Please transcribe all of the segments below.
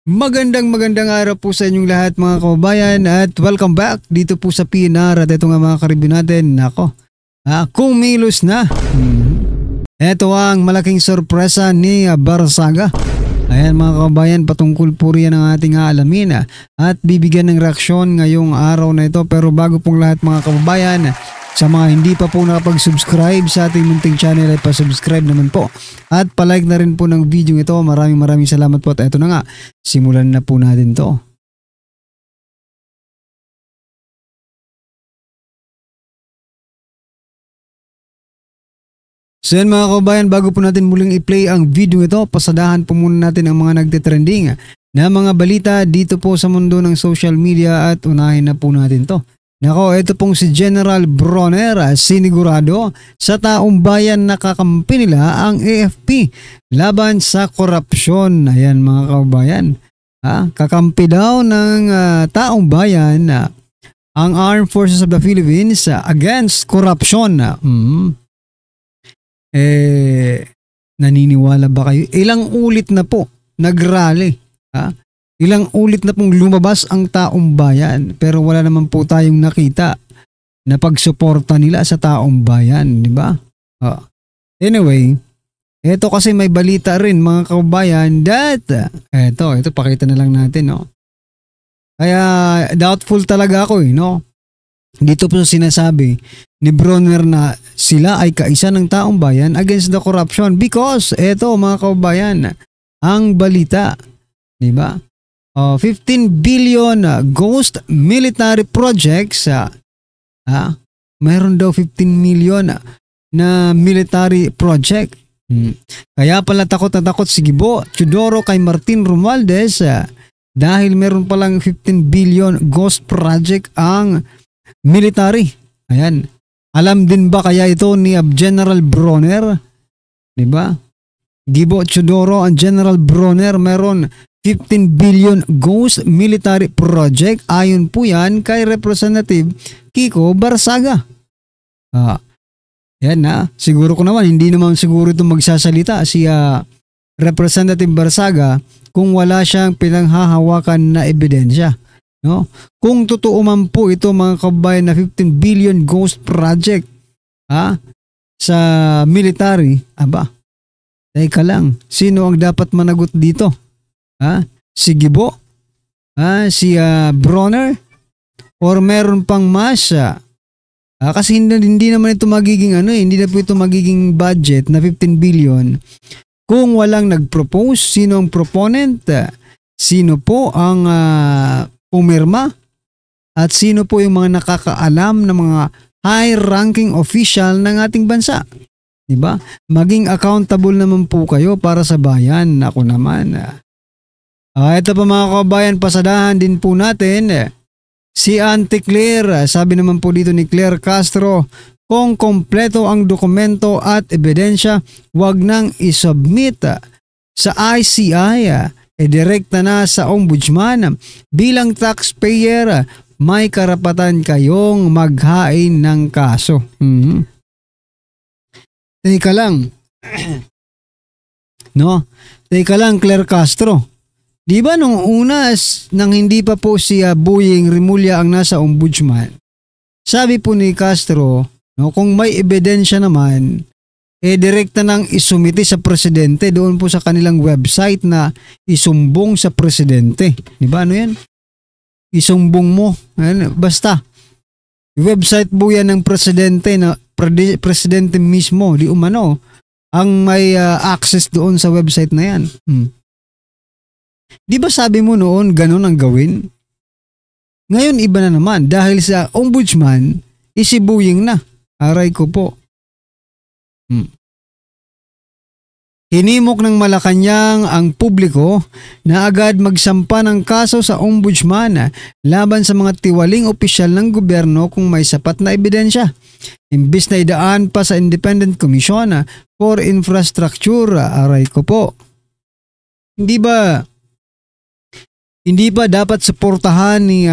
Magandang araw po sa inyong lahat mga kababayan at welcome back dito po sa PNR at ito nga mga karibyo natin. Nako, kumilos na. Ito ang malaking sorpresa ni Barsaga. Ayan mga kababayan, patungkol po riyan ang ating aalamin at bibigyan ng reaksyon ngayong araw na ito. Pero bago pong lahat mga kababayan, sa mga hindi pa po nakapag-subscribe sa ating munting channel ay pa-subscribe naman po. At palike na rin po ng video ito. Maraming salamat po. At eto na nga, simulan na po natin to. So yan mga kababayan, bago po natin muling i-play ang video ito, pasadahan po muna natin ang mga nagtitrending na mga balita dito po sa mundo ng social media at unahin na po natin to. Nako, ito pong si General Bronner sinigurado sa taong bayan na kakampi nila ang AFP laban sa korupsyon. Ayan mga kababayan, kakampi daw ng taong bayan ang Armed Forces of the Philippines against corruption. Naniniwala ba kayo? Ilang ulit na po nagrally, ilang ulit na pong lumabas ang taong bayan pero wala naman po tayong nakita na pagsuporta nila sa taong bayan, di ba? Anyway, ito kasi may balita rin mga kababayan that ito pakita na lang natin, no. Kaya doubtful talaga ako, no. Dito po sinasabi ni Bronner na sila ay kaisa ng taong bayan against the corruption because ito mga kababayan, ang balita, di ba? 15 billion ghost military projects. Mayroon daw 15 million na military project. Kaya pala takot na takot si Gibo Teodoro kay Martin Romualdez dahil meron palang 15 billion ghost project ang military. Ayan. Alam din ba kaya ito ni General Bronner? Diba? Gibo Teodoro, ang General Bronner, meron 15 billion ghost military project. Ayon po yan kay Representative Kiko Barsaga. Yan na. Siguro ko naman, hindi naman siguro ito magsasalita si Representative Barsaga kung wala siyang pinanghahawakan na ebidensya. No? Kung totoo man po ito mga kababayan na 15 billion ghost project sa military, teka lang, sino ang dapat managot dito? Si Gibo? Si Bronner? Or meron pang mas? Kasi hindi naman ito magiging hindi na po ito magiging budget na 15 billion kung walang nag-propose. Sino ang proponent? Sino po ang pumirma? At sino po yung mga nakakaalam ng mga high-ranking official ng ating bansa? Diba? Maging accountable naman po kayo para sa bayan. Ako naman. Ito pa mga kababayan, pasadahan din po natin si Auntie Claire. Sabi naman po dito ni Claire Castro, kung kompleto ang dokumento at ebidensya, wag nang isubmit sa ICI, direkta na sa ombudsman. Bilang taxpayer, may karapatan kayong maghain ng kaso. Teka lang. No? Teka lang, Claire Castro. Di ba nung una, nang hindi pa po si Boying Rimulya ang nasa ombudsman, sabi po ni Castro, no, kung may ebidensya naman, direkta nang isumiti sa presidente doon po sa kanilang website na isumbong sa presidente. Di ba ano yan? Isumbong mo. Ayan, basta. Website po yan ng presidente na presidente mismo, di umano, ang may access doon sa website na yan. Di ba sabi mo noon ganun ang gawin? Ngayon iba na naman dahil sa ombudsman isibuying na. Aray ko po. Hinimok ng Malacanang ang publiko na agad magsampa ng kaso sa ombudsman laban sa mga tiwaling opisyal ng gobyerno kung may sapat na ebidensya. Imbis na idaan pa sa Independent Commission for Infrastructure. Aray ko po. Hindi ba dapat suportahan ni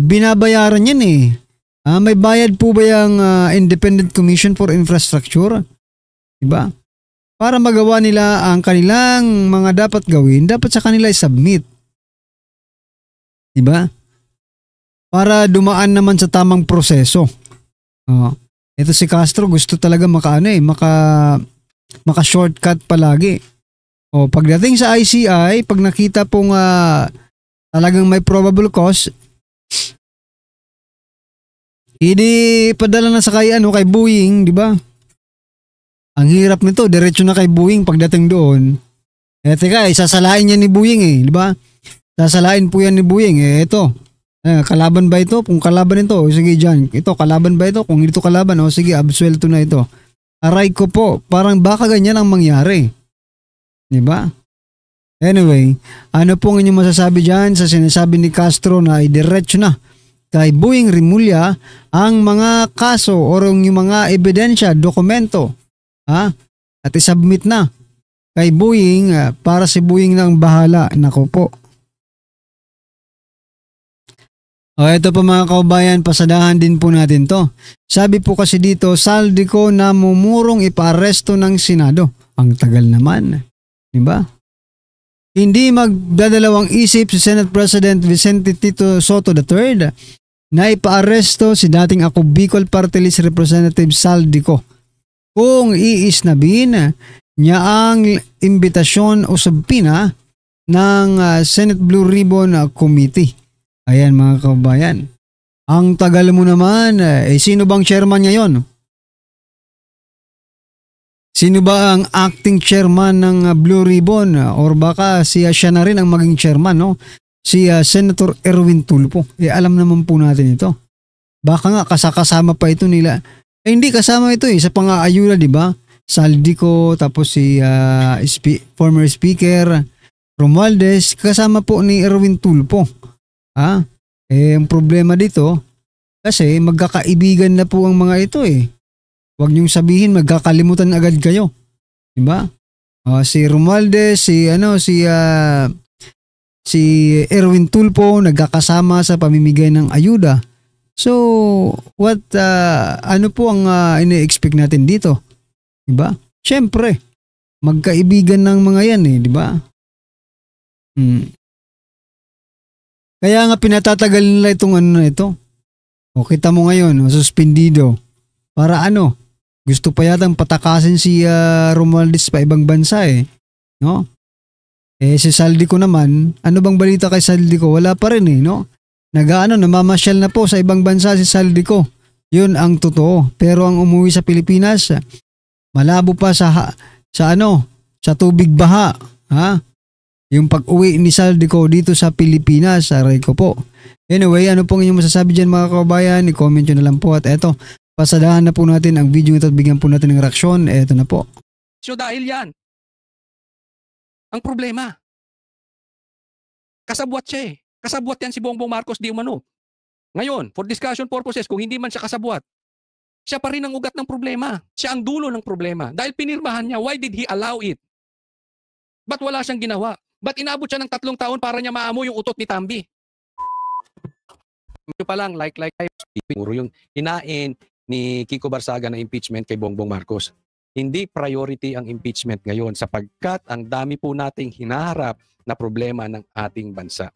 binabayaran yan may bayad po ba yung Independent Commission for Infrastructure? Diba? para magawa nila ang kanilang mga dapat gawin, dapat sa kanila i-submit. Diba? Para dumaan naman sa tamang proseso. Ito si Castro gusto talaga maka-shortcut palagi. Pagdating sa ICI, pag nakita pong talagang may probable cause, hindi padala na sa kay Boeing, di ba? Ang hirap nito, diretso na kay Boeing pagdating doon. Teka, sasalain niya ni Boeing di ba? Sasalain po yan ni Boeing. Ito, kalaban ba ito? Kung kalaban ito, sige dyan. Ito, kalaban ba ito? Kung ito kalaban, sige, absuelto na ito. Aray ko po, parang baka ganyan ang mangyari. Di ba? Anyway, ano pong inyong masasabi dyan sa sinasabi ni Castro na idiretso na kay Boeing Rimulya ang mga kaso o yung mga ebidensya, dokumento, at isubmit na kay Boeing para si Boeing nang bahala. Nako po. Ito po mga kaubayan, pasadahan din po natin to. Sabi po kasi dito, Saldico na mumurong ipaaresto ng Senado. Ang tagal naman. Diba? Hindi magdadalawang isip si Senate President Vicente Tito Soto III na ipaaresto si dating Ako Bicol Party List Representative Saldico kung iisnabin niya ang imbitasyon o subpina ng Senate Blue Ribbon Committee. Ayan mga kabayan. Ang tagal mo naman, sino bang chairman ngayon? Sino ba ang acting chairman ng Blue Ribbon? Or baka siya na rin ang maging chairman, no? Si Senator Erwin Tulfo. Alam naman po natin ito. Baka nga kasama pa ito nila. Hindi kasama ito sa pang-aayuda, di ba? Saldico, tapos si former speaker Romualdez, kasama po ni Erwin Tulfo. Ang problema dito, kasi magkakaibigan na po ang mga ito Huwag niyong sabihin magkakalimutan agad kayo. Diba? Si Romualdez, si Erwin Tulfo nagkakasama sa pamimigay ng ayuda. So, ano po ang ini-expect natin dito? Diba? Siyempre, magkaibigan ng mga yan diba? Kaya nga pinatatagal nila itong ito. Kita mo ngayon, suspendido. Para gusto pa yatang patakasin si Romualdez pa ibang bansa no? Si Saldico naman, ano bang balita kay Saldico? Wala pa rin no? Namamasyal na po sa ibang bansa si Saldico. Yun ang totoo. Pero ang umuwi sa Pilipinas, malabo pa sa tubig baha. Yung pag-uwi ni Saldico dito sa Pilipinas, aray ko po. Anyway, ano pong inyong masasabi dyan mga kabayan? I-comment nyo na lang po. At eto, pasadahan na po natin ang video ito at bigyan po natin ng reaksyon. Eto na po. So dahil yan, ang problema, kasabwat siya Kasabwat yan si Bongbong Marcos di umano. Ngayon, for discussion purposes, kung hindi man siya kasabwat, siya pa rin ang ugat ng problema. Siya ang dulo ng problema. Dahil pinirmahan niya, why did he allow it? Ba't wala siyang ginawa? Ba't inabot siya ng 3 taon para niya maamo yung utot ni Tambi? Ito pa lang, puro yung hinain ni Kiko Barsaga na impeachment kay Bongbong Marcos. Hindi priority ang impeachment ngayon sapagkat ang dami po nating hinaharap na problema ng ating bansa.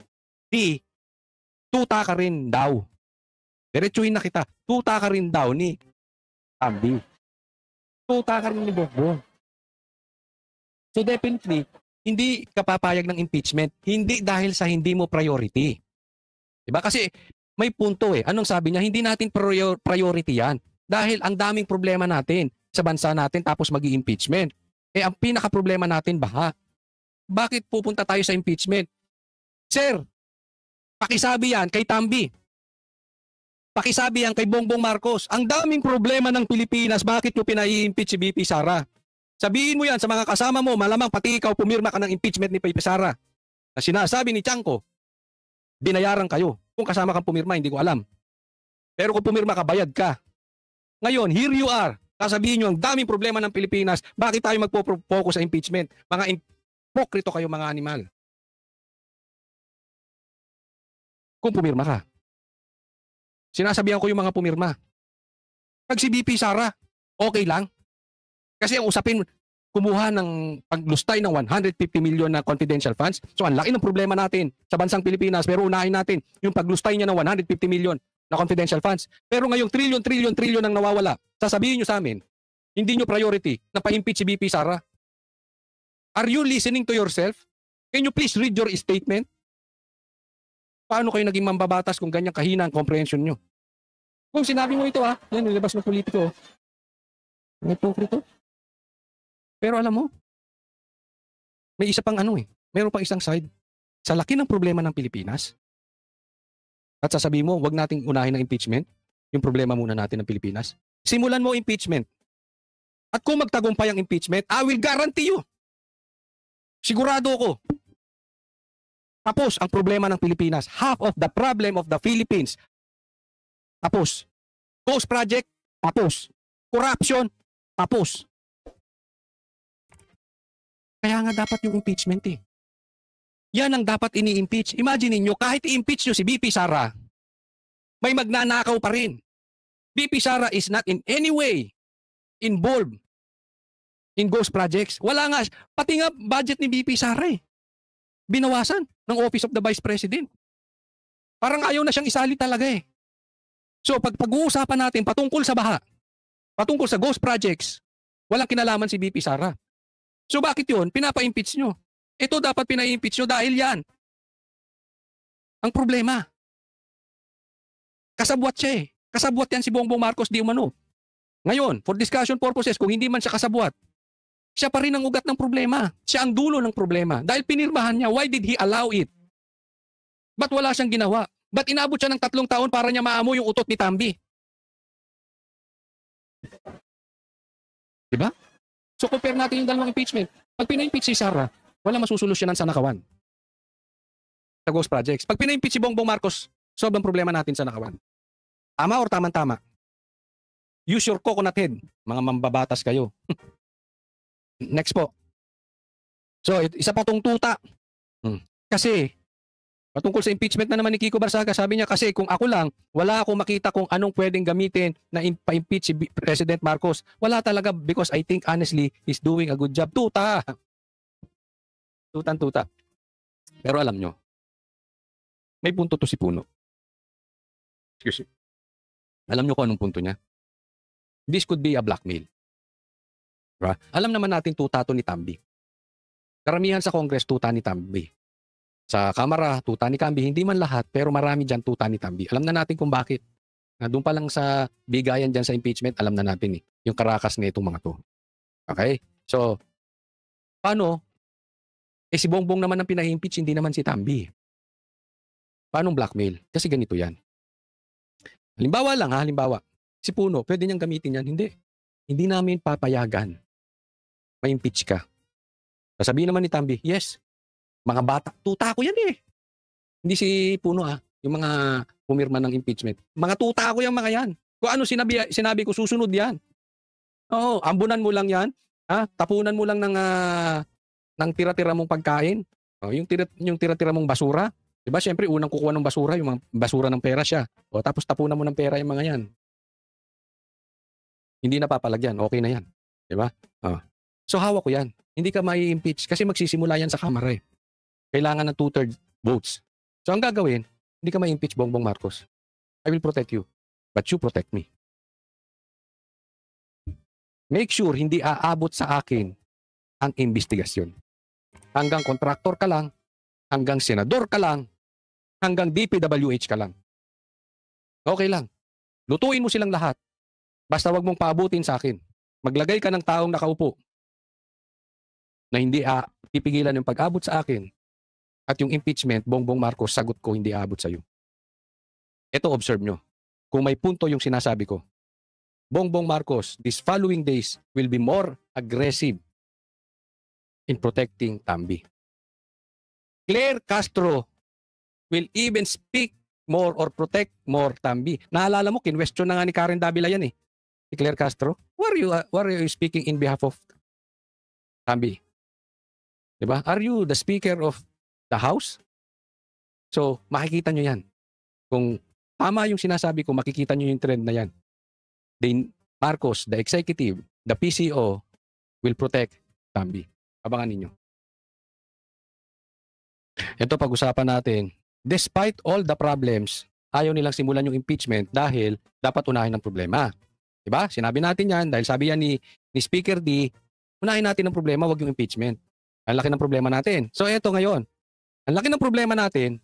Tuta ka rin daw. Diretsuhin na kita. Tuta ka rin daw ni Tambi. Tuta ka rin ni Bongbong. So definitely, hindi ka papayag ng impeachment. Hindi dahil sa hindi mo priority. Diba? Kasi may punto Anong sabi niya? Hindi natin priority yan. Dahil ang daming problema natin sa bansa natin tapos mag-i-impeachment. Ang pinaka-problema natin, baha. Bakit pupunta tayo sa impeachment? Sir, pakisabi yan kay Tambi. Pakisabi yan kay Bongbong Marcos. Ang daming problema ng Pilipinas, bakit nyo pinai-impeach si BP Sara? Sabihin mo yan sa mga kasama mo, malamang pati ikaw pumirma ka ng impeachment ni BP Sara. Na sinasabi ni Tiangco, binayaran kayo. Kung kasama kang pumirma, hindi ko alam. Pero kung pumirma ka, bayad ka. Ngayon, here you are. Sasabihin nyo, ang daming problema ng Pilipinas, bakit tayo magpo-focus sa impeachment? Mga hipokrito kayo, mga animal. Kung pumirma ka. Sinasabihan ko yung mga pumirma. Pag si BP Sara, okay lang. Kasi ang usapin, kumuha ng paglustay ng 150 million na confidential funds. So ang laki ng problema natin sa bansang Pilipinas, pero unahin natin yung paglustay niya ng 150 million na confidential funds. Pero ngayong trillion ang nawawala. Sasabihin nyo sa amin, hindi nyo priority na pa-impeach si BP Sara. Are you listening to yourself? Can you please read your statement? Paano kayo naging mambabatas kung ganyang kahina ang comprehension nyo? Kung sinabi mo ito yan nilabas ng politiko. May pokrito. Pero alam mo, may isa pang meron pang isang side. Sa laki ng problema ng Pilipinas, at sasabihin mo, wag nating unahin ng impeachment, yung problema muna natin ng Pilipinas. Simulan mo impeachment. At kung magtagumpay ang impeachment, I will guarantee you. Sigurado ko. Tapos ang problema ng Pilipinas. Half of the problem of the Philippines. Tapos. Ghost project, tapos. Corruption, tapos. Kaya nga dapat yung impeachment Yan ang dapat ini-impeach. Imagine niyo kahit i-impeach nyo si BP Sara, may magnanakaw pa rin. BP Sara is not in any way involved in ghost projects. Wala nga, pati nga budget ni BP Sara binawasan ng Office of the Vice President. Parang ayaw na siyang isali talaga So pag-uusapan natin patungkol sa baha, patungkol sa ghost projects, walang kinalaman si BP Sara. So bakit yun? Pinapa-impeach nyo. Ito dapat pina-impeach nyo dahil yan. Ang problema. Kasabwat siya Kasabwat yan si Bongbong Marcos di umano. Ngayon, for discussion purposes, kung hindi man siya kasabwat, siya pa rin ang ugat ng problema. Siya ang dulo ng problema. Dahil pinirmahan niya, why did he allow it? Ba't wala siyang ginawa? Ba't inabot siya ng 3 taon para niya maamoy yung utot ni Tambi? Diba? So compare natin yung dalawang impeachment. Pag pina-impeach si Sara, wala masusolusyonan sa nakawan. Sa ghost projects. Pag pina-impeach si Bongbong Marcos, solve ang problema natin sa nakawan. Tama or tamang-tama? Use your coconut head. Mga mambabatas kayo. Next po. So, isa pa tong tuta. Kasi, patungkol sa impeachment na naman ni Kiko Barsaga, sabi niya kasi kung ako lang, wala akong makita kung anong pwedeng gamitin na pa-impeach si President Marcos. Wala talaga because I think honestly, he's doing a good job. Tuta! Tutan-tuta. Pero alam nyo, may punto to si Puno. Excuse me. Alam nyo kung anong punto niya? This could be a blackmail. Diba? Alam naman natin tuta to ni Tambi. Karamihan sa Congress, tuta ni Tambi. Sa Kamara, tuta ni Tambi. Hindi man lahat, pero marami dyan tuta ni Tambi. Alam na natin kung bakit. Doon pa lang sa bigayan dyan sa impeachment, alam na natin yung karakas na itong mga to. Okay? So, paano? Si Bongbong naman ang pina-impeach, hindi naman si Tambi. Paano blackmail? Kasi ganito yan. Halimbawa lang halimbawa. Si Puno, pwede niyang gamitin yan? Hindi. Hindi namin papayagan. Ma-impeach ka. Sasabihin naman ni Tambi, yes, mga bata, tuta ko yan Hindi si Puno yung mga pumirma ng impeachment. Mga tuta ko yung mga yan. Kung ano sinabi ko, susunod yan. Oo, ambunan mo lang yan. Tapunan mo lang ng tira-tira mong pagkain. Yung tira-tira mong basura. Diba? Siyempre, unang kukuha ng basura, yung mga basura ng pera siya. Tapos tapunan mo ng pera yung mga yan. Hindi na papalagyan. Okay na yan. Diba? So, hawak ko yan. Hindi ka mai-impeach kasi magsisimula yan sa Kamara Kailangan ng 2/3 votes. So, ang gagawin, hindi ka mai-impeach Bongbong Marcos. I will protect you. But you protect me. Make sure hindi aabot sa akin ang investigasyon. Hanggang kontraktor ka lang, hanggang senador ka lang, hanggang DPWH ka lang. Okay lang. Lutuin mo silang lahat. Basta wag mong paabutin sa akin. Maglagay ka ng taong nakaupo na hindi pipigilan yung pag-abot sa akin at yung impeachment, Bongbong Marcos, sagot ko hindi aabot sa iyo. Ito, observe nyo. Kung may punto yung sinasabi ko, Bongbong Marcos, these following days will be more aggressive in protecting Tambi. Claire Castro will even speak more or protect more Tambi. Naalala mo, kinwestiyon na nga ni Karen Davila yan Si Claire Castro. Why are you speaking in behalf of Tambi? Diba? Are you the speaker of the house? So, makikita nyo yan. Kung tama yung sinasabi ko, makikita nyo yung trend na yan. Marcos, the executive, the PCO will protect Tambi. Abangan ninyo. Ito pag-usapan natin. Despite all the problems, ayaw nilang simulan yung impeachment dahil dapat unahin ang problema. Diba? Sinabi natin yan dahil sabi yan ni Speaker D, unahin natin ang problema, wag yung impeachment. Ang laki ng problema natin. So eto ngayon, ang laki ng problema natin,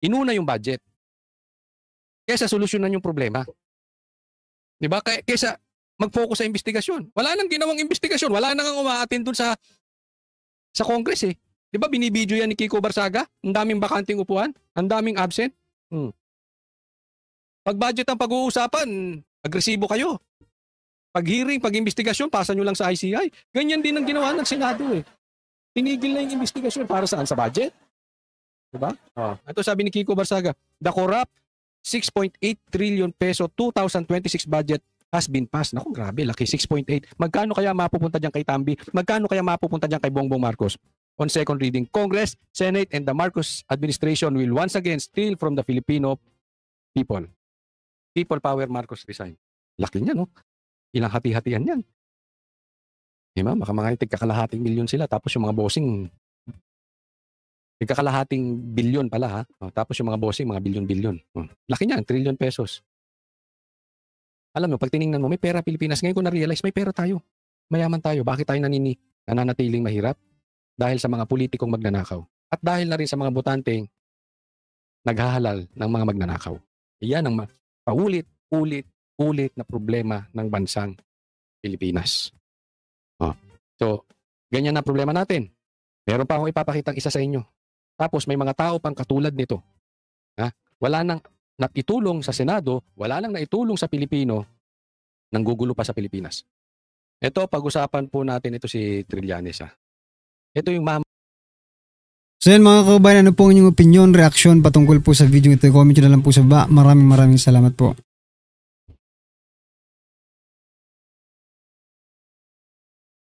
inuna yung budget. Kesa solusyonan yung problema. Diba? Kesa mag-focus sa investigasyon. Wala nang ginawang investigasyon. Wala nang umaatin dun sa Congress eh. Diba binibidyo yan ni Kiko Barsaga? Ang daming bakanting upuan? Ang daming absent? Pag budget ang pag-uusapan, agresibo kayo. Pag hearing, pag investigasyon, pasa nyo lang sa ICI. Ganyan din ang ginawa ng Senado eh. Tinigil na yung investigasyon para saan? Sa budget? Diba? Ito sabi ni Kiko Barsaga, the corrupt 6.8 trillion peso 2026 budget has been passed. Naku, grabe, laki 6.8. Magkano kaya mapupunta dyan kay Tambi? Magkano kaya mapupunta dyan kay Bongbong Marcos? On second reading, Congress, Senate, and the Marcos administration will once again steal from the Filipino people. People power Marcos resign. Laki niya, no? Ilang hati-hatian yan. Diba? Baka mga tigkakalahating milyon sila. Tapos yung mga bossing, tigkakalahating bilyon pala ha. Tapos yung mga bossing, mga bilyon-bilyon. Laki niyan, trillion pesos. Alam mo, pag tiningnan mo, may pera Pilipinas. Ngayon ko na-realize, may pera tayo. Mayaman tayo. Bakit tayo nananatiling mahirap? Dahil sa mga politikong magnanakaw. At dahil na rin sa mga botanteng naghahalal ng mga magnanakaw. Iyan ang paulit-ulit na problema ng bansang Pilipinas. So, ganyan na problema natin. Meron pa akong ipapakitang isa sa inyo. Tapos may mga tao pang katulad nito. Wala nang naitulong sa Senado, wala nang naitulong sa Pilipino, nanggugulo pa sa Pilipinas. Ito, pag-usapan po natin ito si Trillanes. Ito yung So yan mga kababayan, ano po ang inyong opinion, reaksyon patungkol po sa video ito? Comment nyo na lang po sa baba. Maraming salamat po.